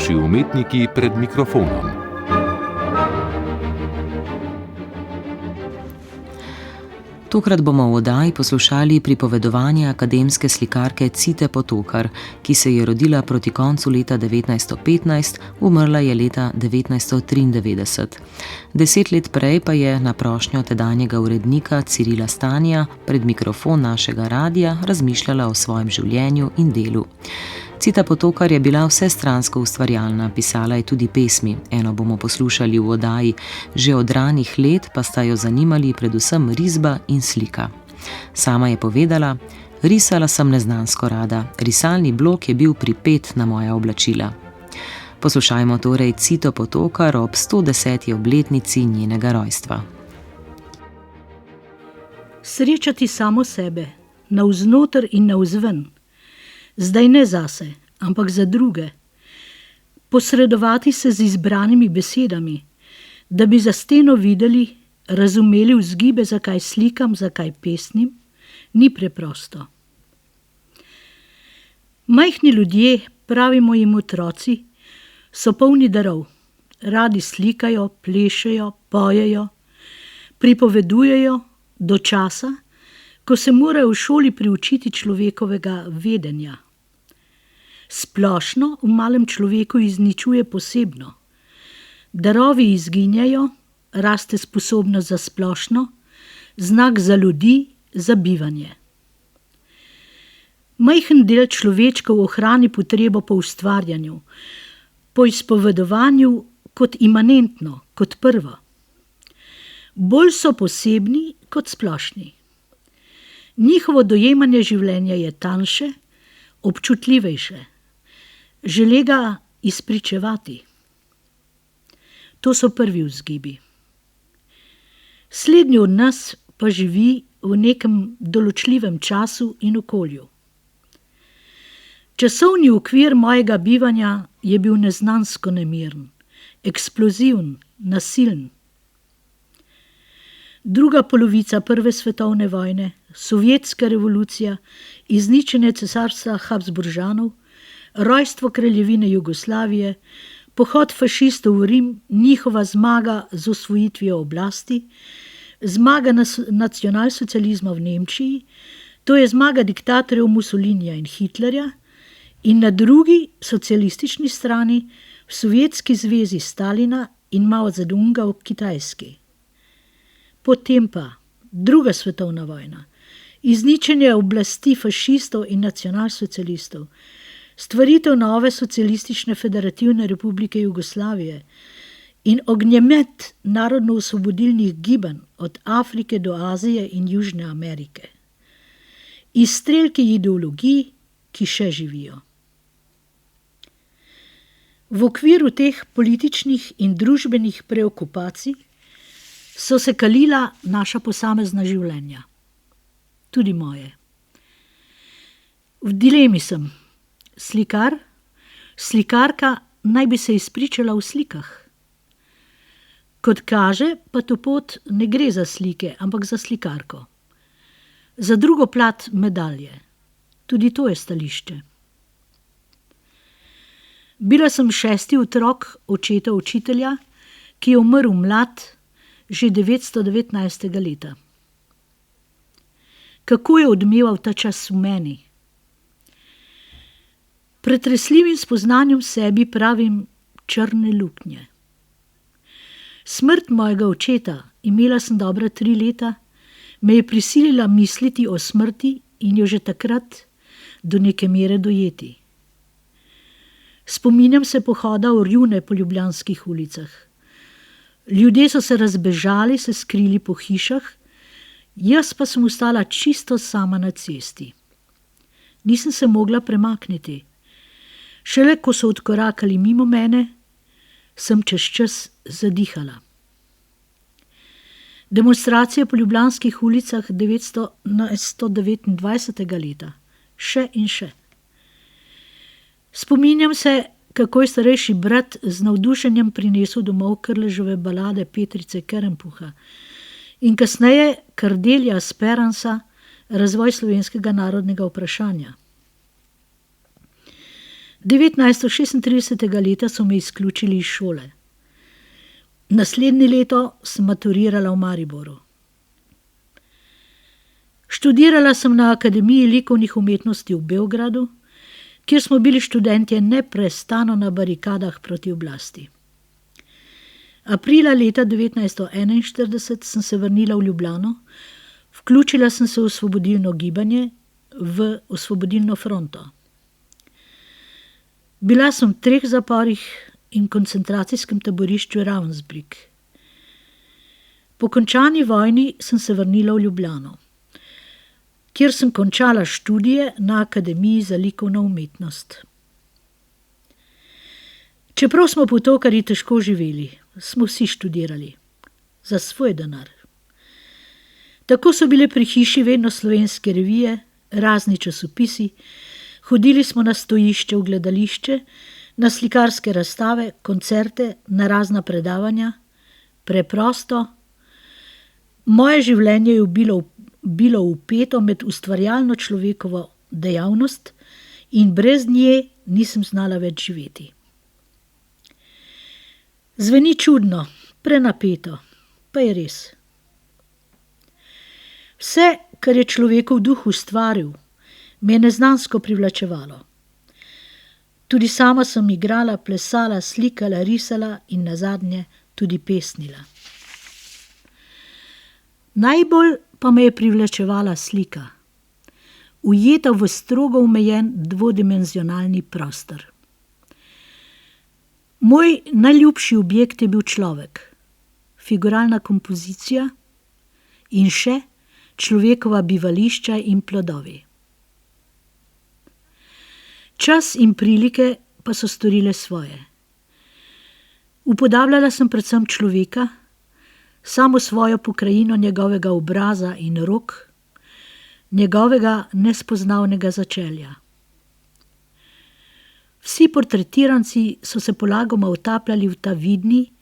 Najboljši umetniki pred mikrofonom. Tokrat bomo v oddaji poslušali pripovedovanje akademske slikarke Cite Potokar, ki se je rodila proti koncu leta 1915, umrla je leta 1993. 10 let prej pa je na prošnjo tedanjega urednika Cirila Stanija pred mikrofon našega radia razmišljala o svojem življenju in delu. Cita Potokar je bila vsestransko ustvarjalna, pisala je tudi pesmi. Eno bomo poslušali v oddaji, že od ranih let pa sta jo zanimali predvsem risba in slika. Sama je povedala: "Risala sem neznansko rada, risalni blok je bil pripet na moja oblačila." Poslušajmo torej Cito Potokar ob 110. obletnici njenega rojstva. Srečati samo sebe, navznoter in navzven. Zdaj ne zase, ampak za druge. Posredovati se z izbranimi besedami, da bi za steno videli, razumeli vzgibe, zakaj slikam, zakaj pesnim, ni preprosto. Majhni ljudje, pravimo jim otroci, so polni darov. Radi slikajo, plešejo, pojejo, pripovedujejo do časa, ko se morajo v šoli priučiti človekovega vedenja. Splošno v malem človeku izničuje posebno. Darovi izginjajo, raste sposobnost za splošno, znak za ljudi, za bivanje. Majhen del človečkov ohrani potrebo po ustvarjanju, po izpovedovanju kot imanentno, kot prvo. Bolj so posebni kot splošni. Njihovo dojemanje življenja je tanjše, občutljivejše. Žele ga izpričevati. To so prvi vzgibi. Slednji od nas pa živi v nekem določljivem času in okolju. Časovni okvir mojega bivanja je bil neznansko nemiren, eksploziven, nasilen. Druga polovica Prve svetovne vojne, sovjetska revolucija, izničenje cesarstva Habsburžanov, rojstvo kraljevine Jugoslavije, pohod fašistov v Rim, njihova zmaga z osvojitvijo oblasti, zmaga nacionalsocializma v Nemčiji, to je zmaga diktatorjev Mussolinija in Hitlerja, in na drugi socialistični strani v Sovjetski zvezi Stalina in Mao Zedonga v Kitajski. Potem pa Druga svetovna vojna, izničenje oblasti fašistov in nacionalsocialistov, stvaritev nove socialistične federativne republike Jugoslavije in ognjemet narodno-osvobodilnih gibanj od Afrike do Azije in Južne Amerike. Izstrelki ideologij, ki še živijo. V okviru teh političnih in družbenih preokupacij so se kalila naša posamezna življenja. Tudi moje. V dilemi sem. Slikar? Slikarka naj bi se izpričala v slikah. Kot kaže, pa to pot ne gre za slike, ampak za slikarko. Za drugo plat medalje. Tudi to je stališče. Bila sem 6. otrok očeta učitelja, ki je umrl mlad, že 919. leta. Kako je odmeval ta čas v meni? Pretresljivim spoznanjem sebi pravim črne luknje. Smrt mojega očeta, imela sem dobra 3 leta, me je prisilila misliti o smrti in jo že takrat do neke mere dojeti. Spominjam se pohoda Orjune po ljubljanskih ulicah. Ljudje so se razbežali, se skrili po hišah, jaz pa sem ostala čisto sama na cesti. Nisem se mogla premakniti. Šele ko so odkorakali mimo mene, sem čez čas zadihala. Demonstracije po ljubljanskih ulicah 1929. leta. Še in še. Spominjam se, kako je starejši brat z navdušenjem prinesel domov Krleževe balade Petrice Kerempuha in kasneje Kardelja Speransa, Razvoj slovenskega narodnega vprašanja. 1936. leta so me izključili iz šole. Naslednje leto sem maturirala v Mariboru. Študirala sem na Akademiji likovnih umetnosti v Beogradu, kjer smo bili študentje neprestano na barikadah proti oblasti. Aprila leta 1941 sem se vrnila v Ljubljano, vključila sem se v osvobodilno gibanje, v Osvobodilno fronto. Bila sem v 3 zaporih in koncentracijskem taborišču Ravensbrück. Po končani vojni sem se vrnila v Ljubljano, kjer sem končala študije na Akademiji za likovno umetnost. Čeprav smo Potokarji težko živeli, smo vsi študirali. Za svoj denar. Tako so bile pri hiši vedno slovenske revije, razni časopisi, hodili smo na stojišče v gledališče, na slikarske razstave, koncerte, na razna predavanja. Preprosto, moje življenje je bilo vpeto med ustvarjalno človekovo dejavnost in brez nje nisem znala več živeti. Zveni čudno, prenapeto, pa je res. Vse, kar je človekov duh ustvaril, me je neznansko privlačevalo. Tudi sama sem igrala, plesala, slikala, risala in nazadnje tudi pesnila. Najbolj pa me je privlačevala slika, ujeta v strogo omejen dvodimenzionalni prostor. Moj najljubši objekt je bil človek, figuralna kompozicija in še človekova bivališča in plodovi. Čas in prilike pa so storile svoje. Upodabljala sem predvsem človeka, samo svojo pokrajino njegovega obraza in rok, njegovega nespoznavnega začelja. Vsi portretiranci so se polagoma utapljali v ta vidni,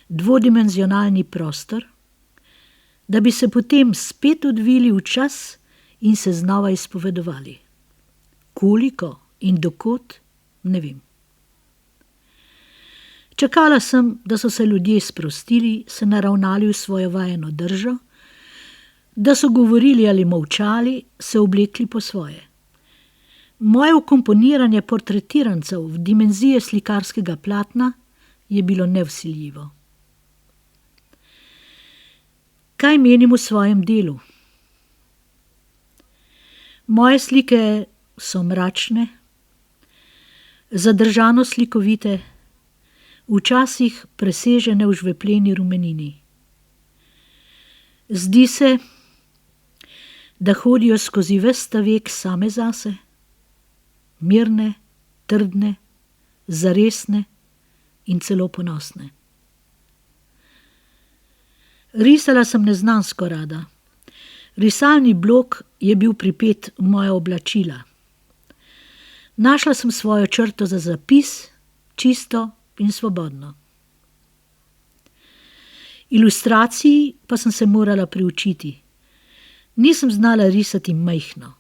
dvodimenzionalni prostor, da bi se potem spet odvili v čas in se znova izpovedovali. Koliko in dokot, ne vem. Čakala sem, da so se ljudje sprostili, se naravnali v svojo vajeno držo, da so govorili ali molčali, se oblekli po svoje. Moje vkomponiranje portretirancev v dimenzije slikarskega platna je bilo nevsiljivo. Kaj menim v svojem delu? Moje slike so mračne, zadržano slikovite, včasih presežene v žvepleni rumenini. Zdi se, da hodijo skozi ves ta vek same zase, mirne, trdne, zaresne in celo ponosne. Risala sem neznansko rada. Risalni blok je bil pripet v moja oblačila. Našla sem svojo črto za zapis, čisto in svobodno. Ilustraciji pa sem se morala priučiti. Nisem znala risati majhno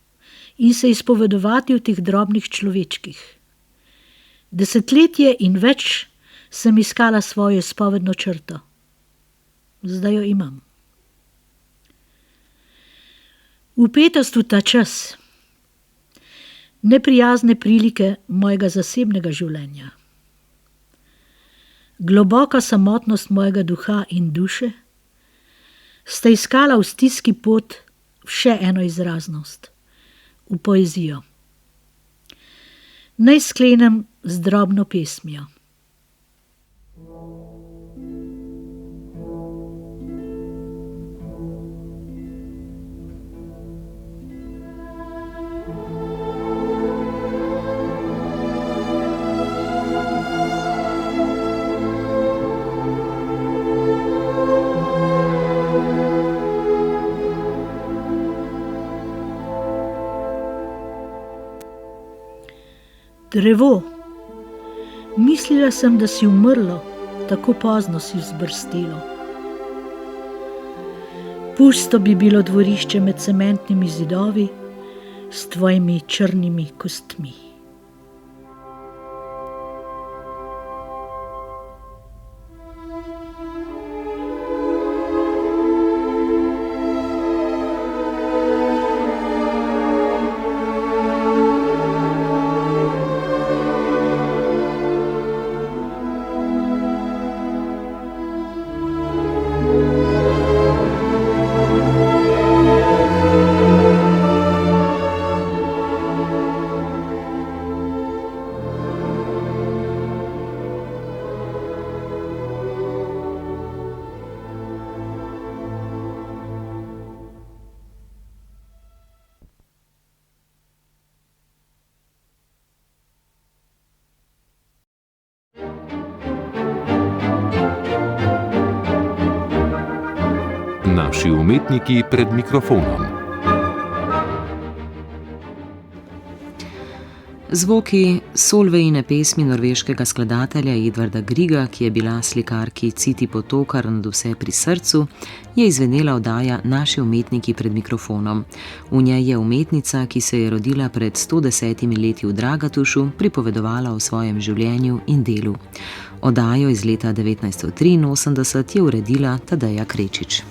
in se izpovedovati v teh drobnih človečkih. Desetletje in več sem iskala svojo izpovedno črto. Zdaj jo imam. Vpetost v ta čas, neprijazne prilike mojega zasebnega življenja, globoka samotnost mojega duha in duše sta iskala v stiski pot v še eno izraznost, v poezijo. Naj sklenem z drobno pesmijo. Drevo, mislila sem, da si umrlo, tako pozno si vzbrstelo. Pusto bi bilo dvorišče med cementnimi zidovi s tvojimi črnimi kostmi. Naši umetniki pred mikrofonom. Zvoki Solvejine pesmi norveškega skladatelja Edvarda Grieга, ki je bila slikarki Citi Potokar nadvse pri srcu, je izvenela oddaja Naši umetniki pred mikrofonom. V njej je umetnica, ki se je rodila pred 110 leti v Dragatušu, pripovedovala o svojem življenju in delu. Oddajo iz leta 1983 je uredila Tadeja Krečič.